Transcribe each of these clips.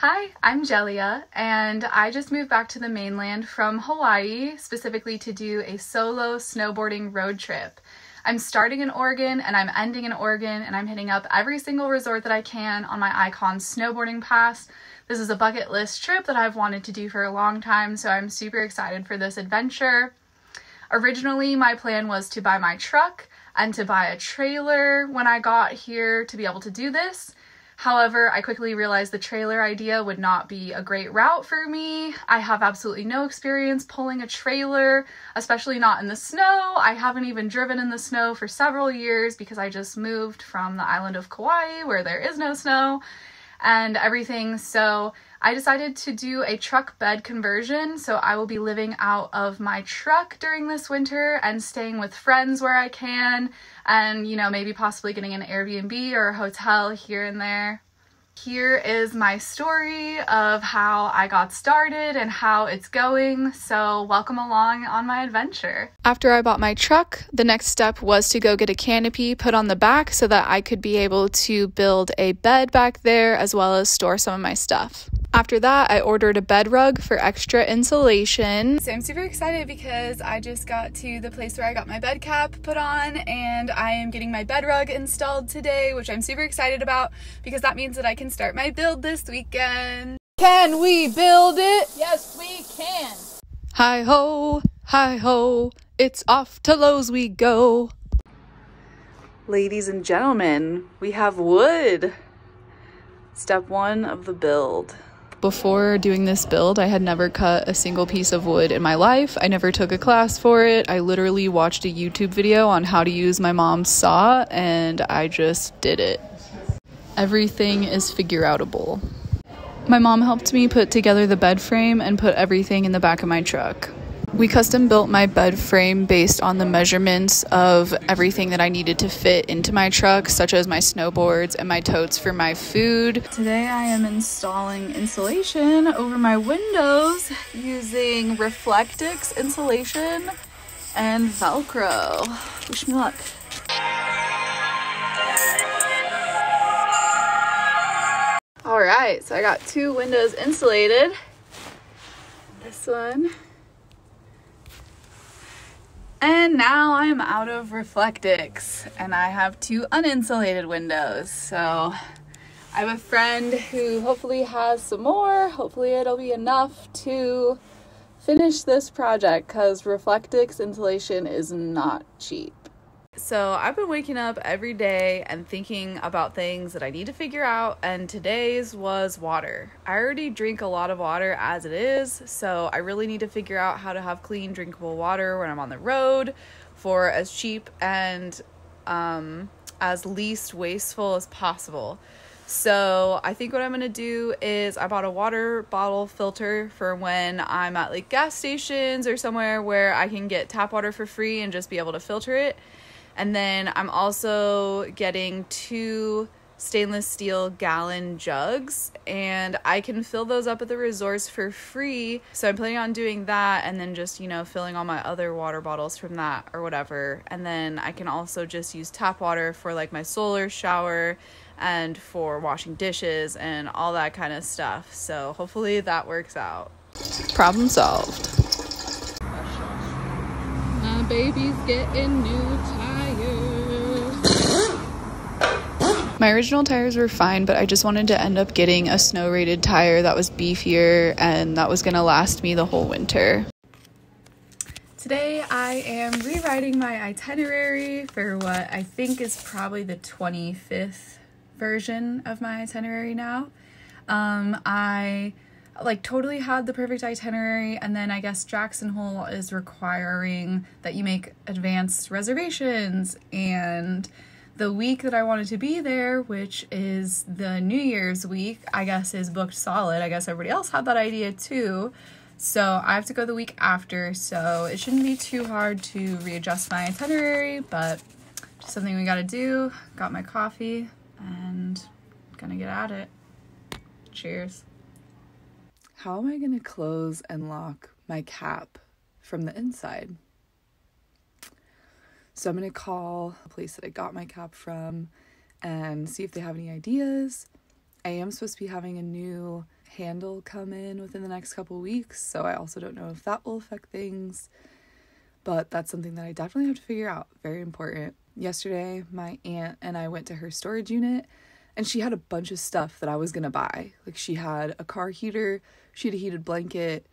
Hi, I'm Jelia, and I just moved back to the mainland from Hawaii, specifically to do a solo snowboarding road trip. I'm starting in Oregon and I'm ending in Oregon, and I'm hitting up every single resort that I can on my Ikon snowboarding pass. This is a bucket list trip that I've wanted to do for a long time, so I'm super excited for this adventure. Originally, my plan was to buy my truck and to buy a trailer when I got here to be able to do this. However, I quickly realized the trailer idea would not be a great route for me. I have absolutely no experience pulling a trailer, especially not in the snow. I haven't even driven in the snow for several years because I just moved from the island of Kauai where there is no snow and everything. So I decided to do a truck bed conversion. So I will be living out of my truck during this winter and staying with friends where I can, and maybe possibly getting an Airbnb or a hotel here and there. Here is my story of how I got started and how it's going, so welcome along on my adventure. After I bought my truck, the next step was to go get a canopy put on the back so that I could be able to build a bed back there as well as store some of my stuff. After that, I ordered a bed rug for extra insulation. So I'm super excited because I just got to the place where I got my bed cap put on, and I am getting my bed rug installed today, which I'm super excited about because that means that I can start my build this weekend. Can we build it? Yes, we can. Hi ho, it's off to Lowe's we go. Ladies and gentlemen, we have wood. Step one of the build. Before doing this build, I had never cut a single piece of wood in my life. I never took a class for it. I literally watched a YouTube video on how to use my mom's saw, and I just did it. Everything is figure-outable. My mom helped me put together the bed frame and put everything in the back of my truck. We custom built my bed frame based on the measurements of everything that I needed to fit into my truck, such as my snowboards and my totes for my food. Today I am installing insulation over my windows using Reflectix insulation and Velcro. Wish me luck. Alright, so I got two windows insulated. This one. And now I'm out of Reflectix and I have two uninsulated windows. So I have a friend who hopefully has some more. Hopefully it'll be enough to finish this project because Reflectix insulation is not cheap. So I've been waking up every day and thinking about things that I need to figure out, and today's was water. I already drink a lot of water as it is, so I really need to figure out how to have clean, drinkable water when I'm on the road for as cheap and as least wasteful as possible. So I think what I'm gonna do is I bought a water bottle filter for when I'm at like gas stations or somewhere where I can get tap water for free and just be able to filter it. And then I'm also getting two stainless steel gallon jugs, and I can fill those up at the resorts for free. So I'm planning on doing that, and then just, filling all my other water bottles from that or whatever. And then I can also just use tap water for like my solar shower and for washing dishes and all that kind of stuff. So hopefully that works out. Problem solved. My baby's getting new tires. My original tires were fine, but I just wanted to end up getting a snow rated tire that was beefier and that was gonna last me the whole winter. Today I am rewriting my itinerary for what I think is probably the 25th version of my itinerary now. I totally had the perfect itinerary, and then I guess Jackson Hole is requiring that you make advanced reservations, and the week that I wanted to be there, which is the New Year's week, I guess is booked solid. I guess everybody else had that idea too. So I have to go the week after, so it shouldn't be too hard to readjust my itinerary, but just something we gotta do. Got my coffee and gonna get at it. Cheers. How am I gonna close and lock my cap from the inside? So I'm going to call the place that I got my cap from and see if they have any ideas. I am supposed to be having a new handle come in within the next couple weeks, so I also don't know if that will affect things, but that's something that I definitely have to figure out. Very important. Yesterday, my aunt and I went to her storage unit, and she had a bunch of stuff that I was gonna buy. Like, she had a car heater, she had a heated blanket.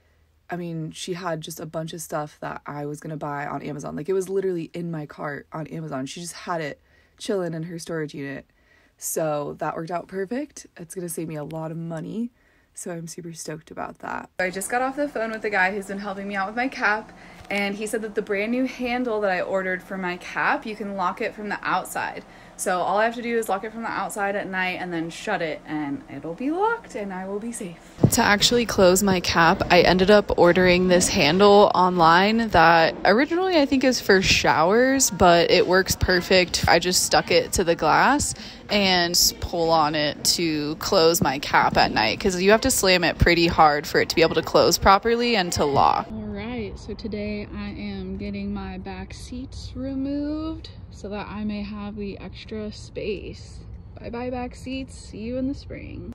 I mean, she had just a bunch of stuff that I was gonna buy on Amazon. Like, it was literally in my cart on Amazon. She just had it chilling in her storage unit. So that worked out perfect. It's gonna save me a lot of money, so I'm super stoked about that. I just got off the phone with the guy who's been helping me out with my cap, and he said that the brand new handle that I ordered for my cap, you can lock it from the outside. So all I have to do is lock it from the outside at night and then shut it, and it'll be locked and I will be safe. To actually close my cap, I ended up ordering this handle online that originally I think is for showers, but it works perfect. I just stuck it to the glass and pull on it to close my cap at night, because you have to slam it pretty hard for it to be able to close properly and to lock. Alright, so today I am getting my back seats removed so that I may have the extra space. Bye bye back seats, see you in the spring.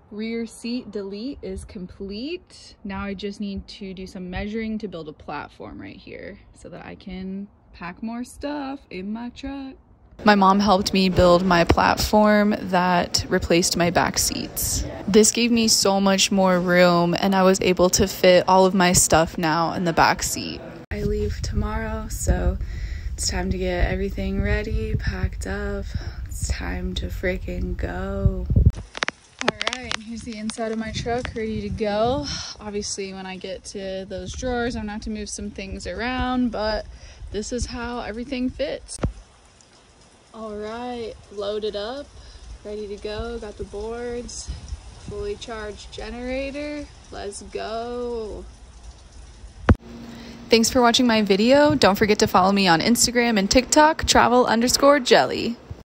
Rear seat delete is complete. Now I just need to do some measuring to build a platform right here so that I can pack more stuff in my truck. My mom helped me build my platform that replaced my back seats. This gave me so much more room, and I was able to fit all of my stuff now in the back seat. I leave tomorrow, so it's time to get everything ready, packed up. It's time to freaking go. Alright, here's the inside of my truck, ready to go. Obviously, when I get to those drawers, I'm gonna have to move some things around, but this is how everything fits. Alright, loaded up, ready to go, got the boards, fully charged generator, let's go. Thanks for watching my video. Don't forget to follow me on Instagram and TikTok, travel_jelly.